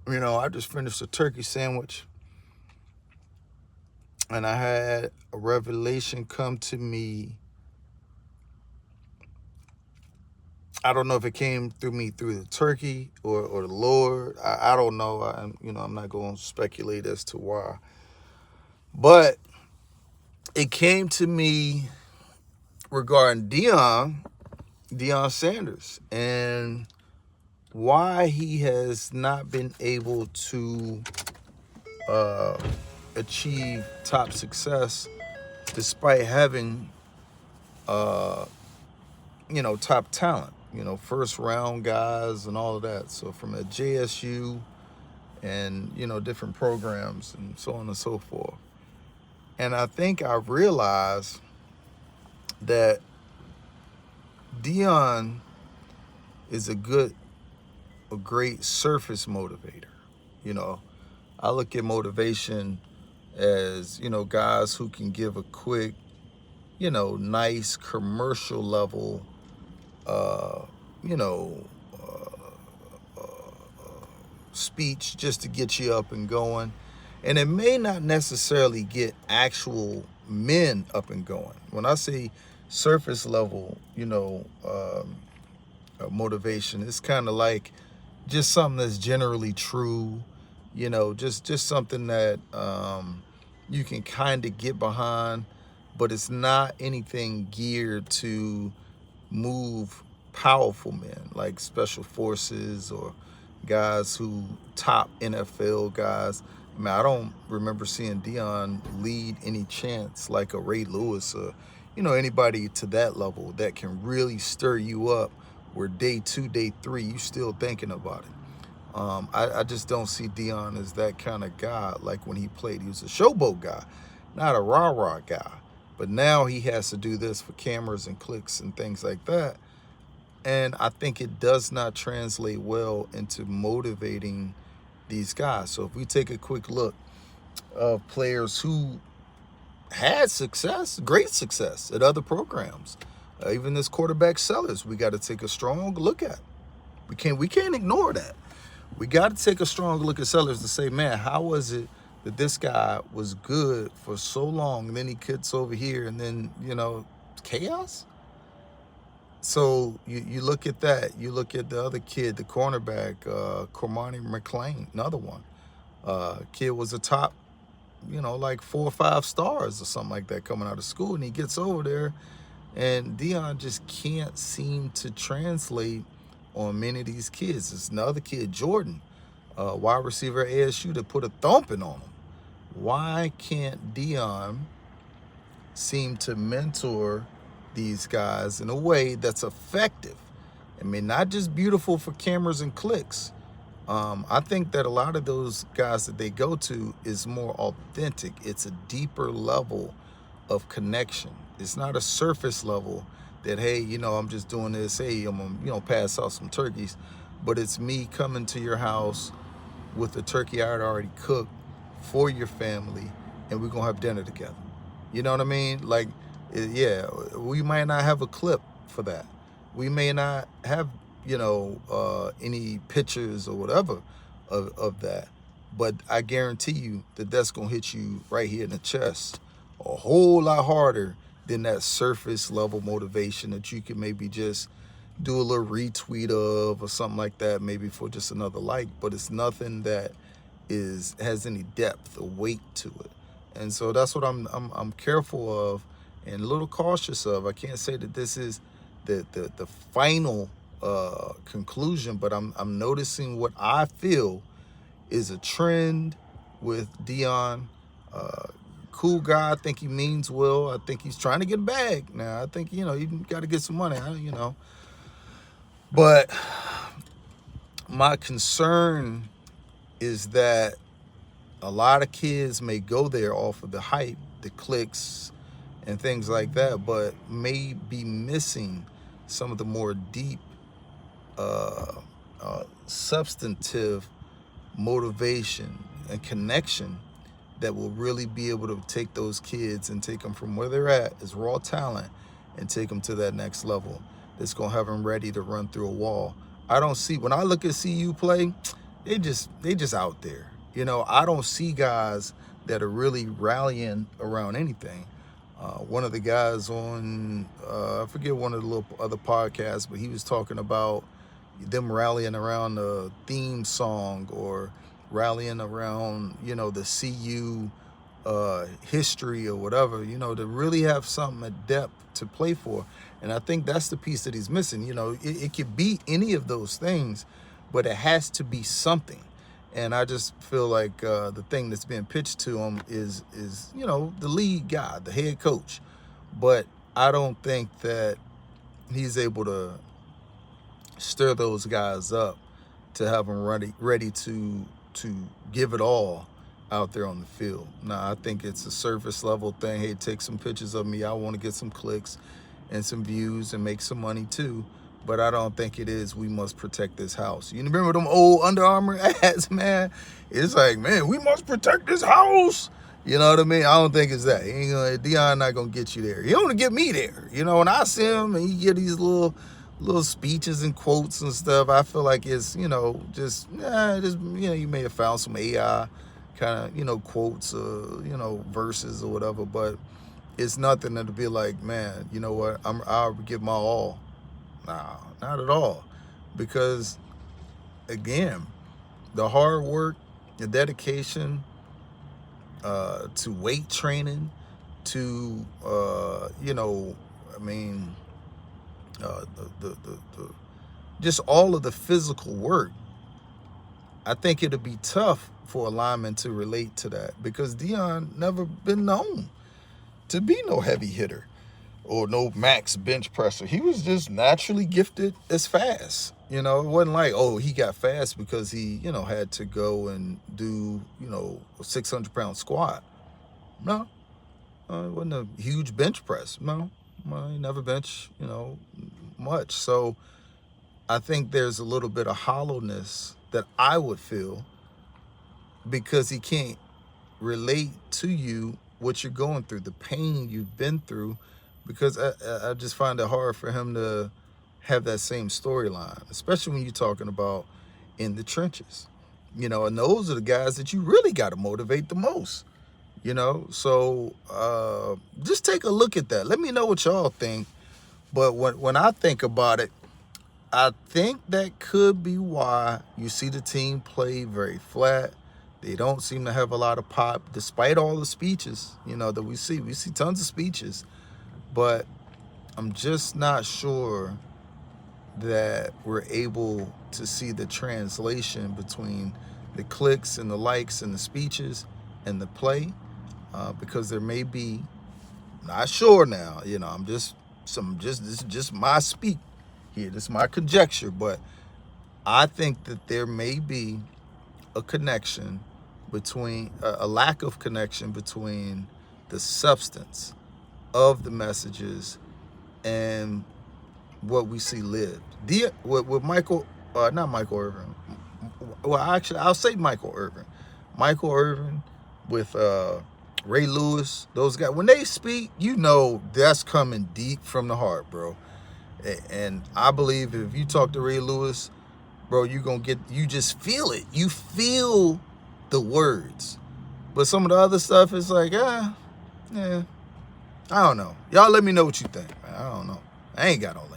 You know, I just finished a turkey sandwich, and I had a revelation come to me. I don't know if it came through me through the turkey or the Lord. I don't know. I'm not going to speculate as to why. But it came to me regarding Deion Sanders, and why he has not been able to uh, achieve top success despite having uh, top talent, first round guys and all of that. So from a JSU and, different programs and so on and so forth. And I think I realized that Deion is a great surface motivator. You know, I look at motivation as, guys who can give a quick, nice commercial level, uh, you know, speech just to get you up and going. And it may not necessarily get actual men up and going. When I say surface level, motivation, it's kind of like just something that's generally true, just something that you can kind of get behind, but it's not anything geared to move powerful men like special forces or guys who top NFL guys. I mean, I don't remember seeing Deion lead any chants like a Ray Lewis or, anybody to that level that can really stir you up where day 2, day 3, you still thinking about it. I just don't see Deion as that kind of guy. Like when he played, he was a showboat guy, not a rah-rah guy. But now he has to do this for cameras and clicks and things like that. And I think it does not translate well into motivating these guys. So if we take a quick look of players who had success, great success at other programs, even this quarterback Sellers, we got to take a strong look at. We can't ignore that. We got to take a strong look at Sellers to say, man, how was it that this guy was good for so long, and then he gets over here, and then chaos. So you look at that. You look at the other kid, the cornerback, Cormani McLean, another one. Kid was a top, like 4 or 5 stars or something like that coming out of school, and he gets over there, and Deion just can't seem to translate on many of these kids. There's another kid, Jordan, wide receiver at ASU, that put a thumping on him. Why can't Deion seem to mentor these guys in a way that's effective? I mean, not just beautiful for cameras and clicks. I think that a lot of those guys that they go to is more authentic. It's a deeper level of connection. It's not a surface level that, hey, I'm just doing this. Hey, I'm gonna, pass out some turkeys. But it's me coming to your house with a turkey I had already cooked for your family, and we're gonna have dinner together. You know what I mean? Like, yeah, we might not have a clip for that. We may not have, any pictures or whatever of that. But I guarantee you that that's going to hit you right here in the chest a whole lot harder than that surface level motivation that you can maybe just do a little retweet of or something like that, maybe for just another like. But it's nothing that has any depth or weight to it. And so that's what I'm careful of and a little cautious of. I can't say that this is the final conclusion, but I'm noticing what I feel is a trend with Deion. Cool guy. I think he means well. I think he's trying to get a bag. Now, I think, you got to get some money, But my concern is that a lot of kids may go there off of the hype, the clicks, and things like that, but may be missing some of the more deep, substantive motivation and connection that will really be able to take those kids and take them from where they're at as raw talent and take them to that next level that's going to have them ready to run through a wall. I don't see, when I look at CU play, they just out there. You know, I don't see guys that are really rallying around anything. One of the guys on, I forget one of the little other podcasts, but he was talking about them rallying around a theme song or rallying around, you know, the CU history or whatever, you know, to really have something at depth to play for. And I think that's the piece that he's missing. You know, it could be any of those things, but it has to be something. And I just feel like the thing that's being pitched to him is you know, the lead guy, the head coach. But I don't think that he's able to stir those guys up to have them ready to give it all out there on the field. Now, I think it's a surface level thing. Hey, take some pictures of me. I want to get some clicks and some views and make some money too. But I don't think it is, we must protect this house. You remember them old Under Armour ads, man? It's like, man, we must protect this house. You know what I mean? I don't think it's that. Deion not going to get you there. He only get me there. You know, when I see him and he get these little speeches and quotes and stuff, I feel like it's, you know, just, you know, you may have found some AI kind of, you know, quotes, you know, verses or whatever, but it's nothing that'll be like, man, you know what, I'll give my all. Nah, not at all. Because, again, the hard work, the dedication, to weight training, to, you know, I mean, the just all of the physical work, I think it'll be tough for a lineman to relate to that, because Deion never been known to be no heavy hitter or no max bench presser. He was just naturally gifted as fast. You know, it wasn't like, oh, he got fast because he, you know, had to go and do, you know, a 600-pound squat. No, it wasn't a huge bench press. No, he never bench, you know, much. So I think there's a little bit of hollowness that I would feel because he can't relate to you what you're going through, the pain you've been through, because I just find it hard for him to have that same storyline, especially when you're talking about in the trenches, you know, and those are the guys that you really got to motivate the most, you know. So just take a look at that. Let me know what y'all think. But when I think about it, I think that could be why you see the team play very flat. They don't seem to have a lot of pop, despite all the speeches, you know, that we see. We see tons of speeches, but I'm just not sure that we're able to see the translation between the clicks and the likes and the speeches and the play, because there may be, not sure now, you know, this is just my speak here, this is my conjecture, but I think that there may be a connection between, a lack of connection between the substance of the messages and what we see lived. With Michael, not Michael Irvin. Well, actually, I'll say Michael Irvin. Michael Irvin with Ray Lewis, those guys, when they speak, you know that's coming deep from the heart, bro. And I believe if you talk to Ray Lewis, bro, you just feel it. You feel the words. But some of the other stuff is like, yeah, I don't know. Y'all let me know what you think, man. I don't know. I ain't got all that.